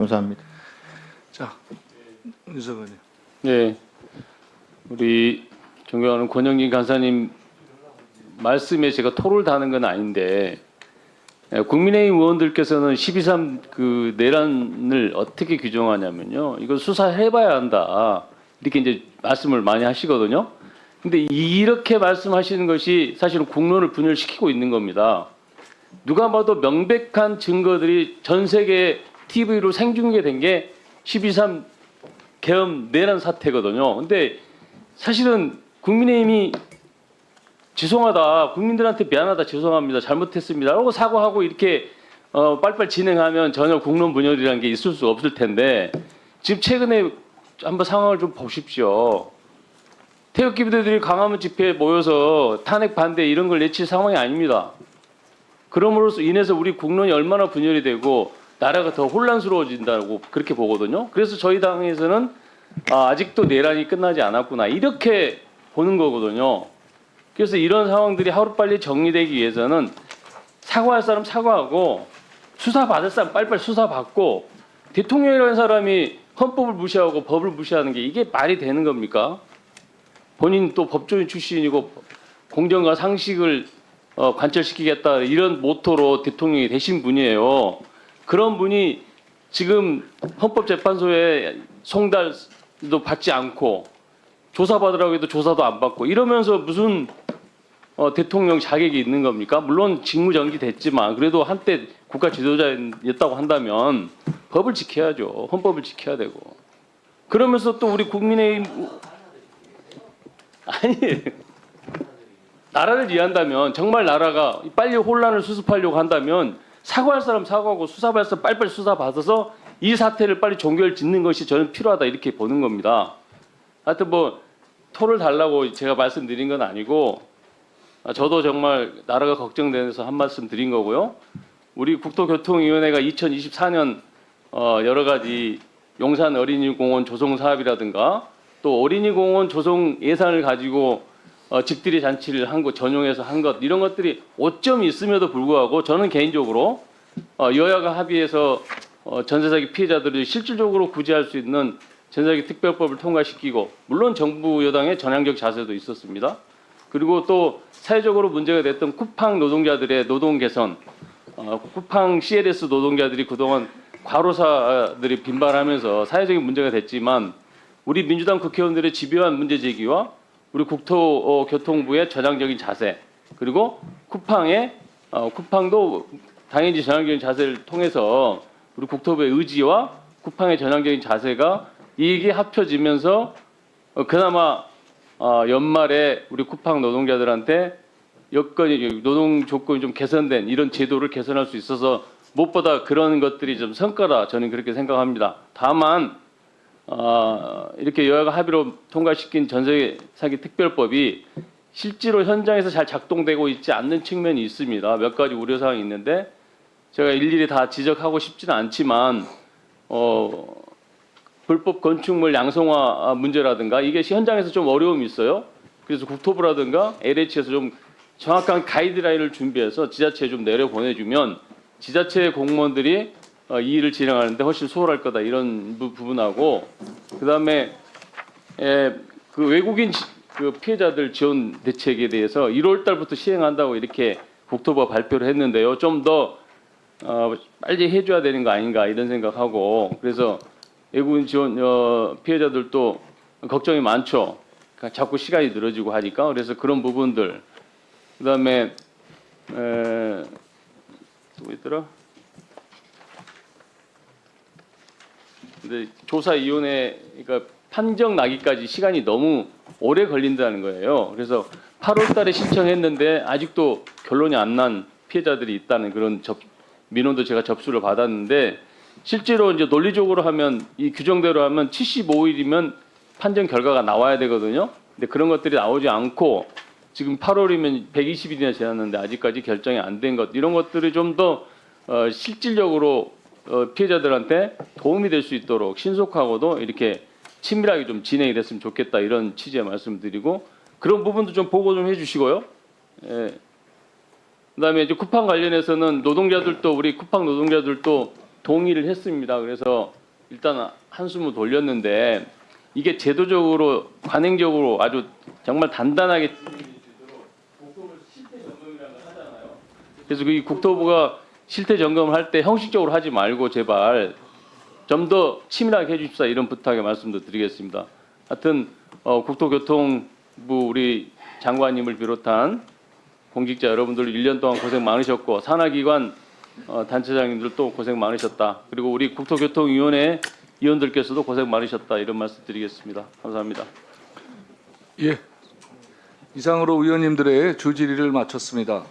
감사합니다. 자, 윤석원님. 네, 우리 존경하는 권영진 간사님 말씀에 제가 토를 다는 건 아닌데 국민의힘 의원들께서는 12.3 그 내란을 어떻게 규정하냐면요, 이거 수사해봐야 한다 이렇게 이제 말씀을 많이 하시거든요. 근데 이렇게 말씀하시는 것이 사실은 국론을 분열시키고 있는 겁니다. 누가 봐도 명백한 증거들이 전 세계 TV로 생중계된 게 12.3 계엄 내란 사태거든요. 근데 사실은 국민의힘이 죄송하다, 국민들한테 미안하다, 죄송합니다, 잘못했습니다 라고 사과하고 이렇게 빨리빨리 진행하면 전혀 국론 분열이라는 게 있을 수 없을 텐데, 지금 최근에 한번 상황을 좀 보십시오. 태극기 부대들이 광화문 집회에 모여서 탄핵 반대 이런 걸 내칠 상황이 아닙니다. 그럼으로써 인해서 우리 국론이 얼마나 분열이 되고 나라가 더 혼란스러워진다고 그렇게 보거든요. 그래서 저희 당에서는 아직도 내란이 끝나지 않았구나 이렇게 보는 거거든요. 그래서 이런 상황들이 하루빨리 정리되기 위해서는 사과할 사람 사과하고 수사받을 사람 빨리빨리 수사받고, 대통령이라는 사람이 헌법을 무시하고 법을 무시하는 게 이게 말이 되는 겁니까? 본인 또 법조인 출신이고 공정과 상식을 관철시키겠다 이런 모토로 대통령이 되신 분이에요. 그런 분이 지금 헌법재판소에 송달도 받지 않고 조사받으라고 해도 조사도 안 받고 이러면서 무슨 대통령 자격이 있는 겁니까? 물론 직무정지 됐지만 그래도 한때 국가 지도자였다고 한다면 법을 지켜야죠. 헌법을 지켜야 되고. 그러면서 또 우리 국민의힘 아니 나라를 위한다면, 정말 나라가 빨리 혼란을 수습하려고 한다면 사과할 사람 사과하고 수사받을 사람 빨리빨리 수사받아서 이 사태를 빨리 종결 짓는 것이 저는 필요하다 이렇게 보는 겁니다. 하여튼 뭐 토를 달라고 제가 말씀드린 건 아니고, 저도 정말 나라가 걱정돼서 한 말씀 드린 거고요. 우리 국토교통위원회가 2024년 여러 가지 용산 어린이공원 조성 사업이라든가 또 어린이공원 조성 예산을 가지고 직들이 잔치를 한 것, 전용해서 한 것, 이런 것들이 오점이 있음에도 불구하고 저는 개인적으로 여야가 합의해서 전세사기 피해자들이 실질적으로 구제할 수 있는 전세사기 특별법을 통과시키고, 물론 정부 여당의 전향적 자세도 있었습니다. 그리고 또 사회적으로 문제가 됐던 쿠팡 노동자들의 노동 개선, 쿠팡 CLS 노동자들이 그동안 과로사들이 빈발하면서 사회적인 문제가 됐지만 우리 민주당 국회의원들의 집요한 문제 제기와 우리 국토교통부의 전향적인 자세, 그리고 쿠팡도 당연히 전향적인 자세를 통해서 우리 국토부의 의지와 쿠팡의 전향적인 자세가 이게 합쳐지면서 그나마 연말에 우리 쿠팡 노동자들한테 여건이, 노동 조건이 좀 개선된 이런 제도를 개선할 수 있어서 무엇보다 그런 것들이 좀 성과다, 저는 그렇게 생각합니다. 다만 이렇게 여야가 합의로 통과시킨 전세 사기 특별법이 실제로 현장에서 잘 작동되고 있지 않는 측면이 있습니다. 몇 가지 우려사항이 있는데 제가 일일이 다 지적하고 싶지는 않지만 불법 건축물 양성화 문제라든가 이게 현장에서 좀 어려움이 있어요. 그래서 국토부라든가 LH에서 좀 정확한 가이드라인을 준비해서 지자체에 좀 내려보내주면 지자체 공무원들이 이 일을 진행하는데 훨씬 수월할 거다, 이런 부분하고, 그다음에 그 외국인 그 피해자들 지원 대책에 대해서 1월 달부터 시행한다고 이렇게 국토부가 발표를 했는데요. 좀 더 빨리 해줘야 되는 거 아닌가 이런 생각하고, 그래서 외국인 지원 피해자들도 걱정이 많죠. 자꾸 시간이 늘어지고 하니까. 그래서 그런 부분들, 그다음에 또 있더라. 근데 조사위원회가 판정 나기까지 시간이 너무 오래 걸린다는 거예요. 그래서 8월달에 신청했는데 아직도 결론이 안 난 피해자들이 있다는 그런 민원도 제가 접수를 받았는데, 실제로 이제 논리적으로 하면 이 규정대로 하면 75일이면 판정 결과가 나와야 되거든요. 근데 그런 것들이 나오지 않고 지금 8월이면 120일이나 지났는데 아직까지 결정이 안 된 것, 이런 것들이 좀 더 실질적으로 피해자들한테 도움이 될 수 있도록 신속하고도 이렇게 친밀하게 좀 진행이 됐으면 좋겠다, 이런 취지의 말씀드리고, 그런 부분도 좀 보고 좀 해주시고요. 그다음에 이제 쿠팡 관련해서는 노동자들도, 우리 쿠팡 노동자들도 동의를 했습니다. 그래서 일단 한숨을 돌렸는데 이게 제도적으로 관행적으로 아주 정말 단단하게 국토부 실태 점검이라는 걸 하잖아요. 그래서 이 국토부가 실태 점검을 할 때 형식적으로 하지 말고 제발 좀 더 치밀하게 해주십사 이런 부탁의 말씀도 드리겠습니다. 하여튼 국토교통부 우리 장관님을 비롯한 공직자 여러분들 1년 동안 고생 많으셨고 산하기관 단체장님들도 고생 많으셨다. 그리고 우리 국토교통위원회 위원들께서도 고생 많으셨다. 이런 말씀 드리겠습니다. 감사합니다. 예. 이상으로 의원님들의 주 질의를 마쳤습니다.